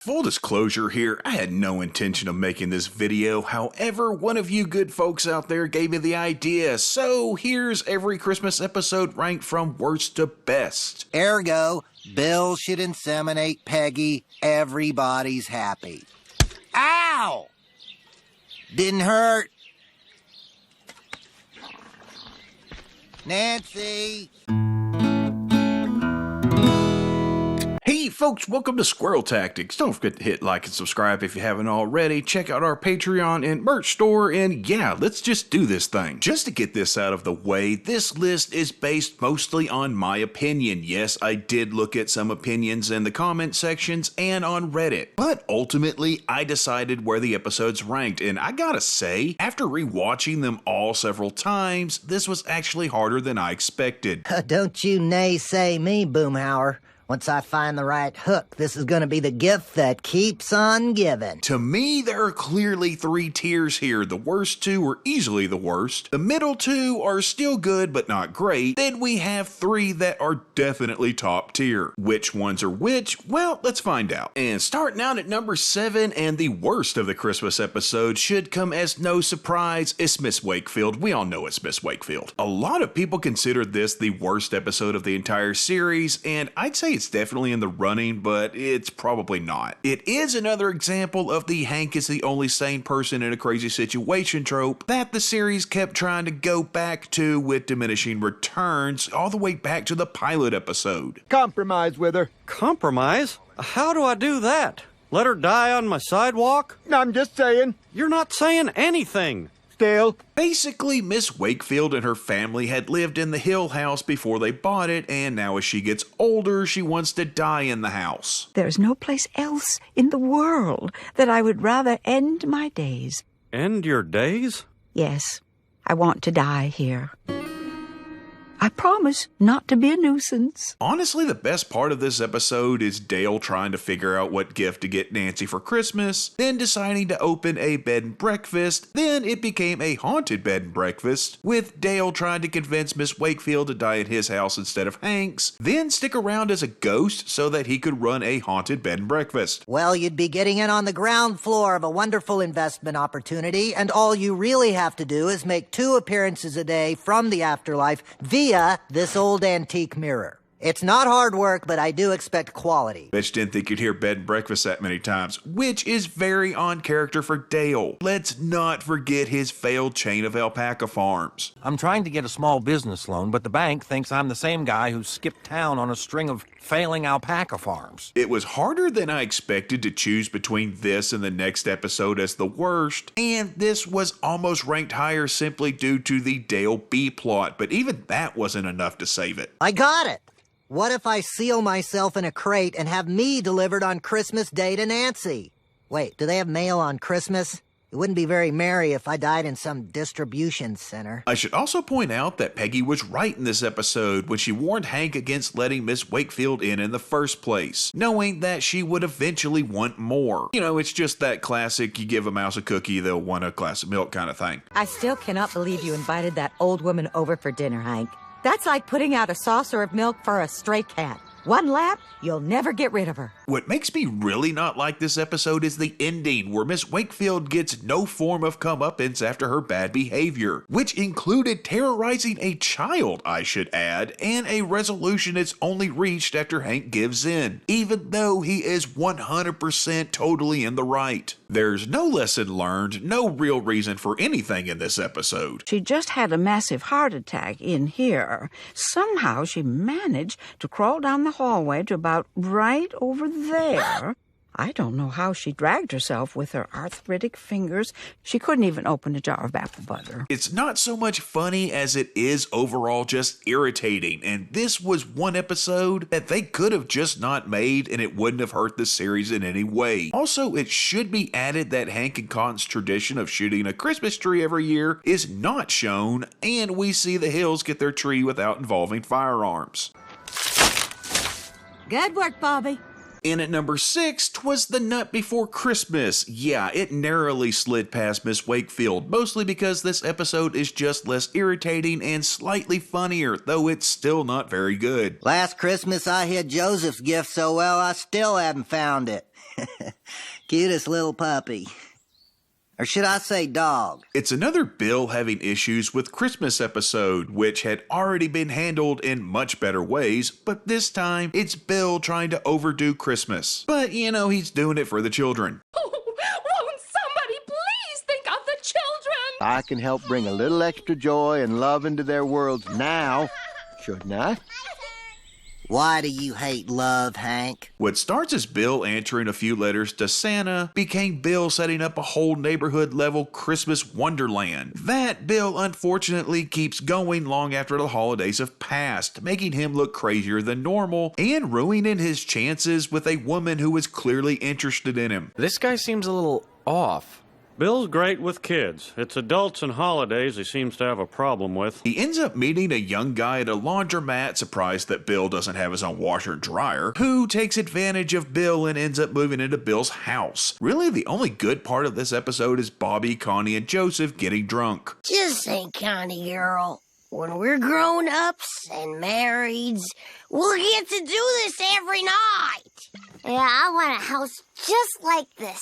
Full disclosure here, I had no intention of making this video. However, one of you good folks out there gave me the idea, so here's every Christmas episode ranked from worst to best. Ergo, Bill should inseminate Peggy. Everybody's happy. Ow! Didn't hurt. Nancy! Hey folks, welcome to Squirrel Tactics. Don't forget to hit like and subscribe if you haven't already. Check out our Patreon and merch store, and yeah, let's just do this thing. Just to get this out of the way, this list is based mostly on my opinion. Yes, I did look at some opinions in the comment sections and on Reddit, but ultimately I decided where the episodes ranked, and I gotta say, after rewatching them all several times, this was actually harder than I expected. Don't you naysay me, Boomhauer. Once I find the right hook, this is going to be the gift that keeps on giving. To me, there are clearly three tiers here. The worst two are easily the worst. The middle two are still good, but not great. Then we have three that are definitely top tier. Which ones are which? Well, let's find out. And starting out at number 7, and the worst of the Christmas episode should come as no surprise, it's Miss Wakefield. We all know it's Miss Wakefield. A lot of people consider this the worst episode of the entire series, and I'd say it's definitely in the running, but it's probably not. It is another example of the Hank is the only sane person in a crazy situation trope that the series kept trying to go back to with diminishing returns all the way back to the pilot episode. Compromise with her. Compromise? How do I do that? Let her die on my sidewalk? I'm just saying. You're not saying anything. Still. Basically, Miss Wakefield and her family had lived in the Hill house before they bought it, and now as she gets older, she wants to die in the house. There's no place else in the world that I would rather end my days. End your days? Yes, I want to die here. I promise not to be a nuisance. Honestly, the best part of this episode is Dale trying to figure out what gift to get Nancy for Christmas, then deciding to open a bed and breakfast, then it became a haunted bed and breakfast, with Dale trying to convince Miss Wakefield to die at his house instead of Hank's, then stick around as a ghost so that he could run a haunted bed and breakfast. Well, you'd be getting in on the ground floor of a wonderful investment opportunity, and all you really have to do is make 2 appearances a day from the afterlife via this old antique mirror. It's not hard work, but I do expect quality. Bitch didn't think you'd hear bed and breakfast that many times, which is very on character for Dale. Let's not forget his failed chain of alpaca farms. I'm trying to get a small business loan, but the bank thinks I'm the same guy who skipped town on a string of failing alpaca farms. It was harder than I expected to choose between this and the next episode as the worst, and this was almost ranked higher simply due to the Dale B plot, but even that wasn't enough to save it. I got it! What if I seal myself in a crate and have me delivered on Christmas Day to Nancy? Wait, do they have mail on Christmas? It wouldn't be very merry if I died in some distribution center. I should also point out that Peggy was right in this episode when she warned Hank against letting Miss Wakefield in the first place, knowing that she would eventually want more. You know, it's just that classic, you give a mouse a cookie, they'll want a glass of milk kind of thing. I still cannot believe you invited that old woman over for dinner, Hank. That's like putting out a saucer of milk for a stray cat. One lap, you'll never get rid of her. What makes me really not like this episode is the ending, where Miss Wakefield gets no form of comeuppance after her bad behavior, which included terrorizing a child, I should add, and a resolution it's only reached after Hank gives in, even though he is 100% totally in the right. There's no lesson learned, no real reason for anything in this episode. She just had a massive heart attack in here. Somehow she managed to crawl down the hallway to about right over there. I don't know how she dragged herself with her arthritic fingers. She couldn't even open a jar of apple butter. It's not so much funny as it is overall just irritating, and this was one episode that they could have just not made and it wouldn't have hurt the series in any way. Also, it should be added that Hank and Cotton's tradition of shooting a Christmas tree every year is not shown, and we see the Hills get their tree without involving firearms. Good work, Bobby. And at number 6, 'twas The Nut Before Christmas. Yeah, it narrowly slid past Miss Wakefield, mostly because this episode is just less irritating and slightly funnier, though it's still not very good. Last Christmas I hid Joseph's gift so well I still haven't found it. Cutest little puppy. Or should I say dog? It's another Bill having issues with Christmas episode, which had already been handled in much better ways, but this time it's Bill trying to overdo Christmas. But, he's doing it for the children. Oh, won't somebody please think of the children? I can help bring a little extra joy and love into their worlds now, shouldn't I? Why do you hate love, Hank? What starts as Bill answering a few letters to Santa became Bill setting up a whole neighborhood-level Christmas wonderland. That Bill unfortunately keeps going long after the holidays have passed, making him look crazier than normal and ruining his chances with a woman who is clearly interested in him. This guy seems a little off. Bill's great with kids. It's adults and holidays he seems to have a problem with. He ends up meeting a young guy at a laundromat, surprised that Bill doesn't have his own washer and dryer, who takes advantage of Bill and ends up moving into Bill's house. Really, the only good part of this episode is Bobby, Connie, and Joseph getting drunk. Just think, Connie girl, when we're grown-ups and marrieds, we'll get to do this every night. Yeah, I want a house just like this,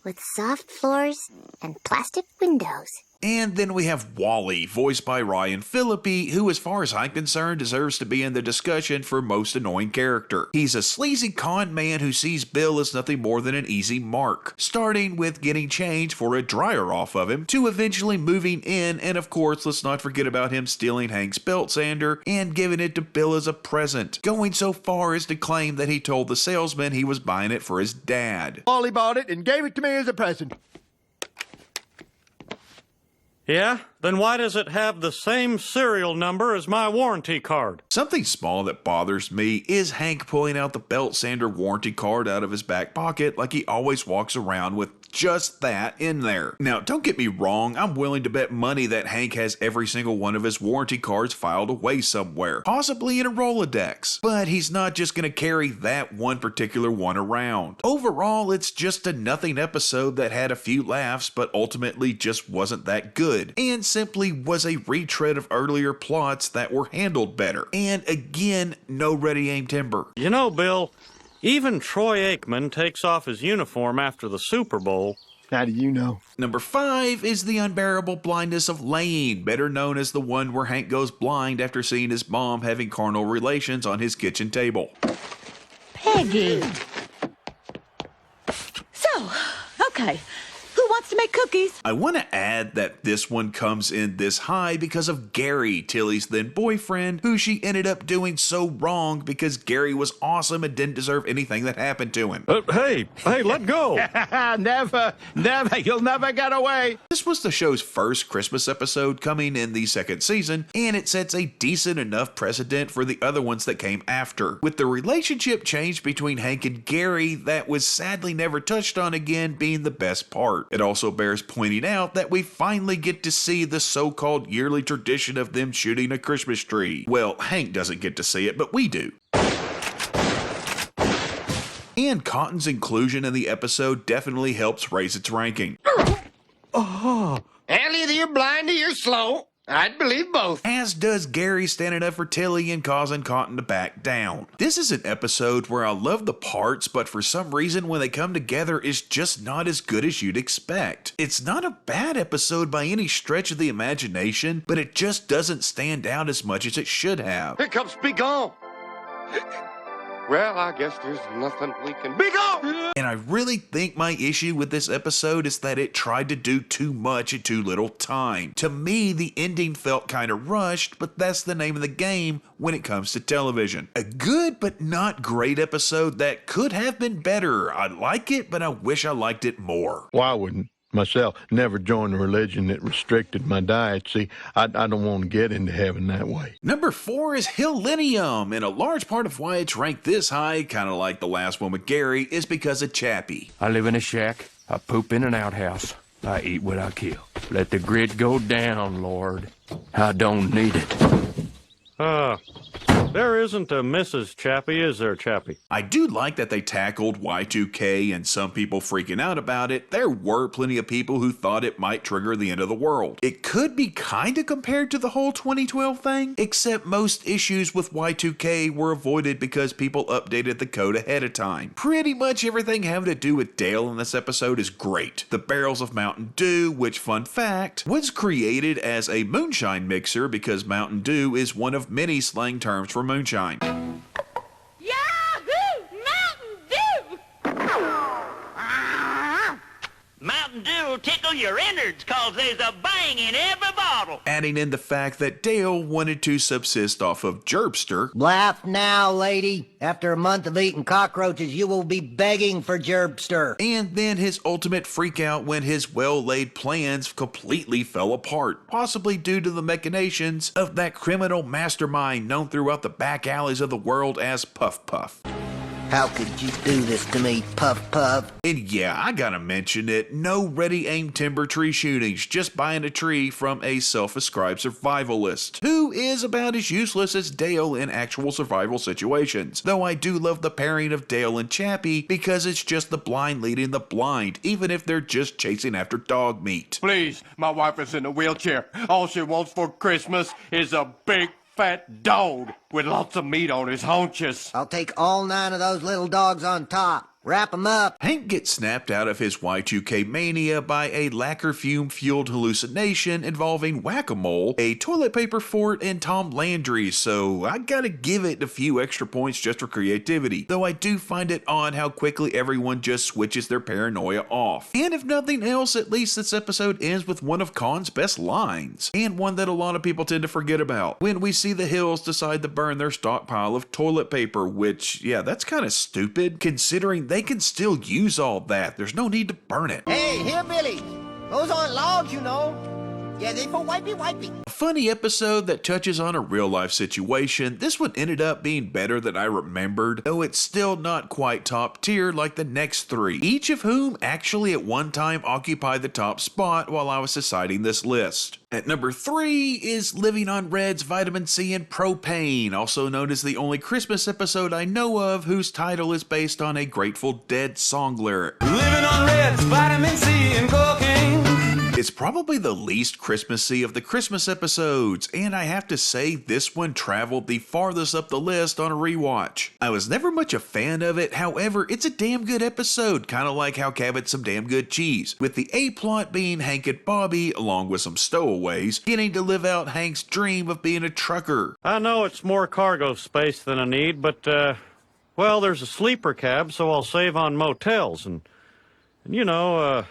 with soft floors and plastic windows. And then we have Wally, voiced by Ryan Phillippe, who, as far as I'm concerned, deserves to be in the discussion for most annoying character. He's a sleazy con man who sees Bill as nothing more than an easy mark, starting with getting change for a dryer off of him, to eventually moving in, and of course, let's not forget about him stealing Hank's belt sander and giving it to Bill as a present, going so far as to claim that he told the salesman he was buying it for his dad. Wally bought it and gave it to me as a present. Yeah? Then why does it have the same serial number as my warranty card? Something small that bothers me is Hank pulling out the belt sander warranty card out of his back pocket like he always walks around with just that in there. Now, don't get me wrong, I'm willing to bet money that Hank has every single one of his warranty cards filed away somewhere, possibly in a Rolodex, but he's not just going to carry that one particular one around. Overall, it's just a nothing episode that had a few laughs, but ultimately just wasn't that good, and simply was a retread of earlier plots that were handled better. And again, no ready aim timber. You know, Bill, even Troy Aikman takes off his uniform after the Super Bowl. How do you know? Number 5 is the unbearable blindness of Lane, better known as the one where Hank goes blind after seeing his mom having carnal relations on his kitchen table. Peggy. So, okay. Who wants to make cookies? I want to add that this one comes in this high because of Gary, Tilly's then boyfriend, who she ended up doing so wrong because Gary was awesome and didn't deserve anything that happened to him. Hey, let go. Never, you'll never get away. This was the show's first Christmas episode coming in the second season, and it sets a decent enough precedent for the other ones that came after, with the relationship change between Hank and Gary that was sadly never touched on again being the best part. It also bears pointing out that we finally get to see the so-called yearly tradition of them shooting a Christmas tree. Well, Hank doesn't get to see it, but we do. And Cotton's inclusion in the episode definitely helps raise its ranking. Hell, either you're blind or you're slow. I'd believe both. As does Gary standing up for Tilly and causing Cotton to back down. This is an episode where I love the parts, but for some reason when they come together, it's just not as good as you'd expect. It's not a bad episode by any stretch of the imagination, but it just doesn't stand out as much as it should have. Here comes Be Gone. Well, I guess there's nothing we can... Be gone! And I really think my issue with this episode is that it tried to do too much in too little time. To me, the ending felt kind of rushed, but that's the name of the game when it comes to television. A good but not great episode that could have been better. I like it, but I wish I liked it more. Well, I wouldn't. Myself, never joined a religion that restricted my diet. See, I don't want to get into heaven that way. Number 4 is Hillenium, and a large part of why it's ranked this high, kind of like the last one with Gary, is because of Chappie. I live in a shack. I poop in an outhouse. I eat what I kill. Let the grid go down, Lord. I don't need it. There isn't a Mrs. Chappie, is there, Chappie? I do like that they tackled Y2K and some people freaking out about it. There were plenty of people who thought it might trigger the end of the world. It could be kinda compared to the whole 2012 thing, except most issues with Y2K were avoided because people updated the code ahead of time. Pretty much everything having to do with Dale in this episode is great. The barrels of Mountain Dew, which, fun fact, was created as a moonshine mixer because Mountain Dew is one of many slang terms for moonshine. Yahoo! Mountain Dew! Mountain Dew will tickle your innards cause there's a bang in every bottle. Adding in the fact that Dale wanted to subsist off of Gerbster. Laugh now, lady. After a month of eating cockroaches, you will be begging for Gerbster. And then his ultimate freakout when his well-laid plans completely fell apart, possibly due to the machinations of that criminal mastermind known throughout the back alleys of the world as Puff Puff. How could you do this to me, Puff Puff? And yeah, I gotta mention it, no ready-aim timber tree shootings, just buying a tree from a self-ascribed survivalist, who is about as useless as Dale in actual survival situations. Though I do love the pairing of Dale and Chappie, because it's just the blind leading the blind, even if they're just chasing after dog meat. Please, my wife is in a wheelchair. All she wants for Christmas is a big fat dog with lots of meat on his haunches. I'll take all 9 of those little dogs on top. Wrap 'em up. Hank gets snapped out of his Y2K mania by a lacquer fume-fueled hallucination involving Whack-A-Mole, a toilet paper fort, and Tom Landry, so I gotta give it a few extra points just for creativity, though I do find it odd how quickly everyone just switches their paranoia off. And if nothing else, at least this episode ends with one of Khan's best lines, and one that a lot of people tend to forget about, when we see the Hills decide to burn their stockpile of toilet paper, which, yeah, that's kinda stupid, considering they can still use all that. There's no need to burn it. Hey, hillbilly! Those aren't logs, you know. Yeah, they for wipey. A funny episode that touches on a real-life situation. This one ended up being better than I remembered, though it's still not quite top tier like the next 3, each of whom actually at one time occupied the top spot while I was deciding this list. At number 3 is Living on Red's Vitamin C and Propane, also known as the only Christmas episode I know of whose title is based on a Grateful Dead song lyric. Living on Red's Vitamin C and cocaine. It's probably the least Christmassy of the Christmas episodes, and I have to say this one traveled the farthest up the list on a rewatch. I was never much a fan of it, however, it's a damn good episode, kinda like how Cabot's some damn good cheese, with the A-plot being Hank and Bobby, along with some stowaways, getting to live out Hank's dream of being a trucker. I know it's more cargo space than I need, but, well, there's a sleeper cab, so I'll save on motels, and you know,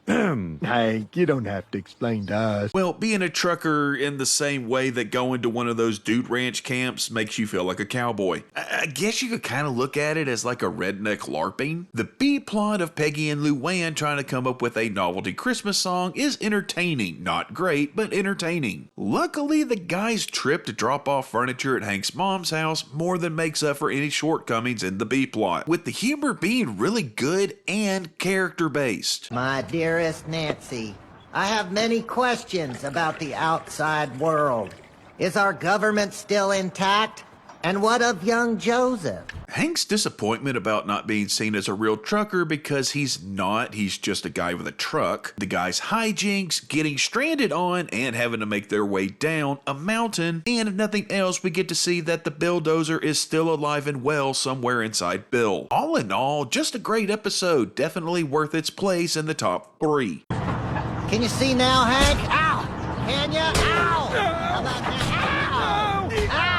Hank, you don't have to explain to us. Well, being a trucker in the same way that going to one of those dude ranch camps makes you feel like a cowboy. I guess you could kind of look at it as like a redneck LARPing. The B-plot of Peggy and Luann trying to come up with a novelty Christmas song is entertaining. Not great, but entertaining. Luckily, the guy's trip to drop off furniture at Hank's mom's house more than makes up for any shortcomings in the B-plot, with the humor being really good and character-based. My dearest Nancy, I have many questions about the outside world. Is our government still intact? And what of young Joseph? Hank's disappointment about not being seen as a real trucker because he's not, he's just a guy with a truck. The guy's hijinks, getting stranded on and having to make their way down a mountain. And if nothing else, we get to see that the Billdozer is still alive and well somewhere inside Bill. All in all, just a great episode. Definitely worth its place in the top 3. Can you see now, Hank? Ow! Can you? Ow! How about that? Ow! Ow!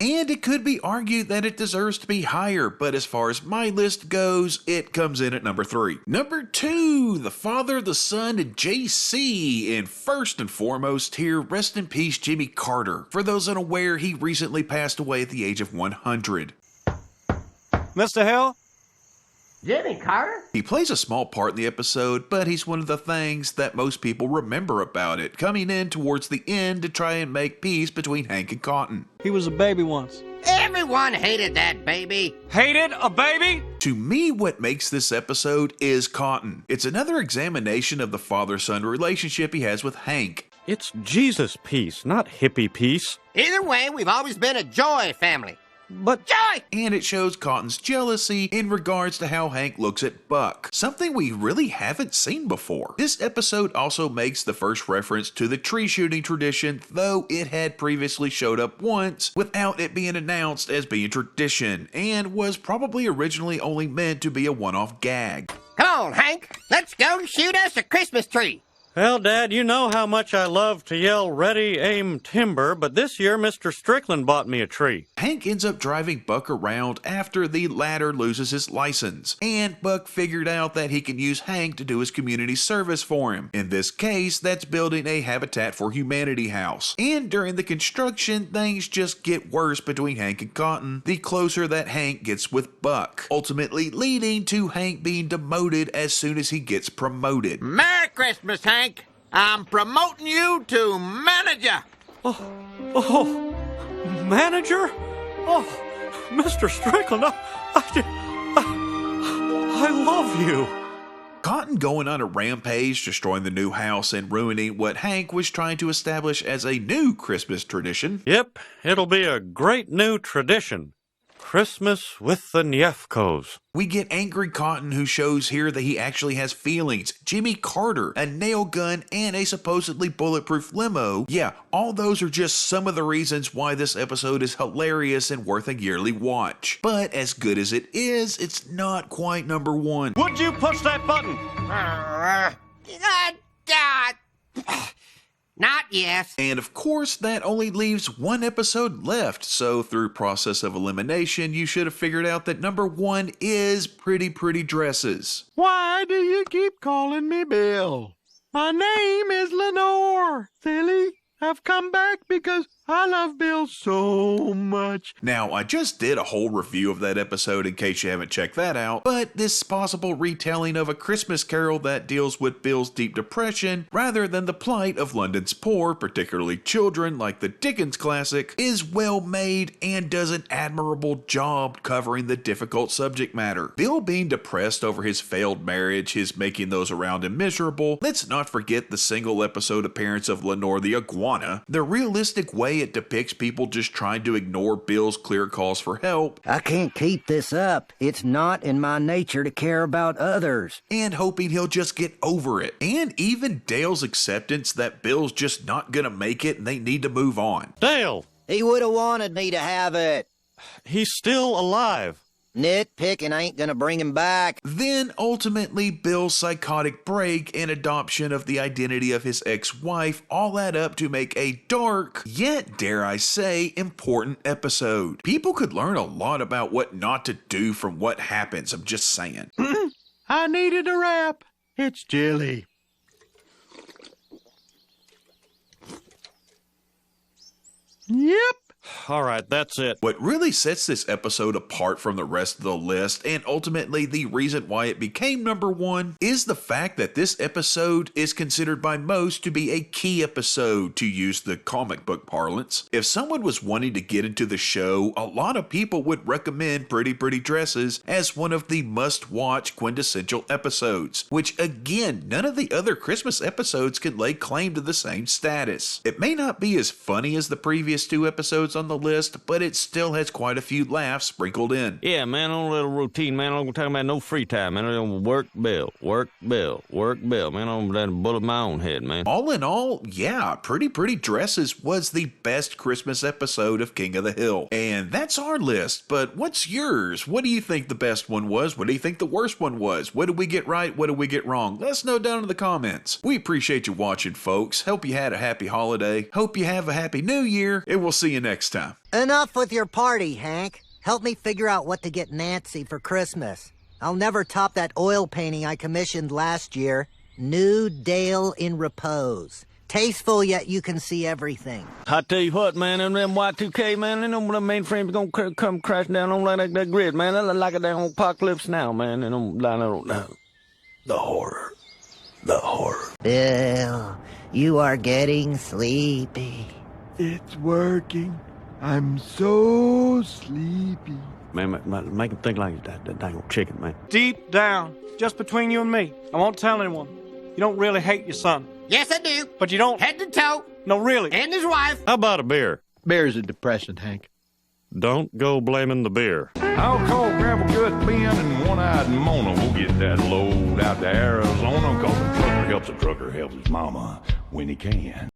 And it could be argued that it deserves to be higher, but as far as my list goes, it comes in at number 3. Number 2, The Father, the Son, and JC. And first and foremost here, rest in peace Jimmy Carter. For those unaware, he recently passed away at the age of 100. Mr. Hill? Jimmy Carter? He plays a small part in the episode, but he's one of the things that most people remember about it, coming in towards the end to try and make peace between Hank and Cotton. He was a baby once. Everyone hated that baby. Hated a baby? To me, what makes this episode is Cotton. It's another examination of the father-son relationship he has with Hank. It's Jesus peace, not hippie peace. Either way, we've always been a joy family. But joy! And it shows Cotton's jealousy in regards to how Hank looks at Buck, something we really haven't seen before. This episode also makes the first reference to the tree shooting tradition, though it had previously showed up once without it being announced as being tradition, and was probably originally only meant to be a one-off gag. Come on, Hank. Let's go shoot us a Christmas tree. Well, Dad, you know how much I love to yell, ready, aim, timber, but this year Mr. Strickland bought me a tree. Hank ends up driving Buck around after the latter loses his license, and Buck figured out that he can use Hank to do his community service for him. In this case, that's building a Habitat for Humanity house. And during the construction, things just get worse between Hank and Cotton the closer that Hank gets with Buck, ultimately leading to Hank being demoted as soon as he gets promoted. Merry Christmas, Hank. I'm promoting you to manager. Oh, manager? Oh, Mr. Strickland, I love you. Cotton going on a rampage, destroying the new house and ruining what Hank was trying to establish as a new Christmas tradition. Yep, it'll be a great new tradition. Christmas with the Nyefkos. We get angry Cotton, who shows here that he actually has feelings, Jimmy Carter, a nail gun, and a supposedly bulletproof limo. Yeah, all those are just some of the reasons why this episode is hilarious and worth a yearly watch. But as good as it is, it's not quite number one. Would you push that button? Not yes. And of course, that only leaves one episode left, so through process of elimination, you should have figured out that number one is Pretty Pretty Dresses. Why do you keep calling me Bill? My name is Lenore, silly. I've come back because I love Bill so much. Now, I just did a whole review of that episode in case you haven't checked that out, but this possible retelling of A Christmas Carol that deals with Bill's deep depression rather than the plight of London's poor, particularly children, like the Dickens classic, is well made and does an admirable job covering the difficult subject matter. Bill being depressed over his failed marriage, his making those around him miserable. Let's not forget the single episode appearance of Lenore the Iguana. The realistic way it depicts people just trying to ignore Bill's clear calls for help. I can't keep this up. It's not in my nature to care about others. And hoping he'll just get over it. And even Dale's acceptance that Bill's just not gonna make it and they need to move on. Dale! He would have wanted me to have it. He's still alive. Nitpicking ain't gonna bring him back. Then ultimately Bill's psychotic break and adoption of the identity of his ex-wife all add up to make a dark, yet dare I say, important episode. People could learn a lot about what not to do from what happens, I'm just saying. I needed a wrap. It's jelly. Yep. All right, that's it. What really sets this episode apart from the rest of the list, and ultimately the reason why it became number one, is the fact that this episode is considered by most to be a key episode, to use the comic book parlance. If someone was wanting to get into the show, a lot of people would recommend Pretty Pretty Dresses as one of the must-watch quintessential episodes, which again, none of the other Christmas episodes can lay claim to the same status. It may not be as funny as the previous two episodes on the list, but it still has quite a few laughs sprinkled in. Yeah, man, on a little routine, man. I'm gonna talk about no free time, man. I'm gonna work Bill, work Bill, work Bill, man. I'm gonna bullet my own head, man. All in all, yeah, Pretty Pretty Dresses was the best Christmas episode of King of the Hill. And that's our list, but what's yours? What do you think the best one was? What do you think the worst one was? What did we get right? What did we get wrong? Let us know down in the comments. We appreciate you watching, folks. Hope you had a happy holiday. Hope you have a happy new year, and we'll see you next time. Enough with your party, Hank. Help me figure out what to get Nancy for Christmas. I'll never top that oil painting I commissioned last year. New Dale in Repose. Tasteful, yet you can see everything. I tell you what, man, them Y2K, man, they know when the mainframe's gonna come crashing down on like that grid, man. That look like a damn apocalypse now, man. And the horror. The horror. Bill, you are getting sleepy. It's working. I'm so sleepy. Man, make him think like that dang old chicken, man. Deep down, just between you and me, I won't tell anyone. You don't really hate your son. Yes, I do. But you don't... Head to toe. No, really. And his wife. How about a beer? Beer's a depressant, Hank. Don't go blaming the beer. I'll call Gravel Gut Ben and One-Eyed Mona. We'll get that load out to Arizona, 'cause a trucker helps his mama when he can.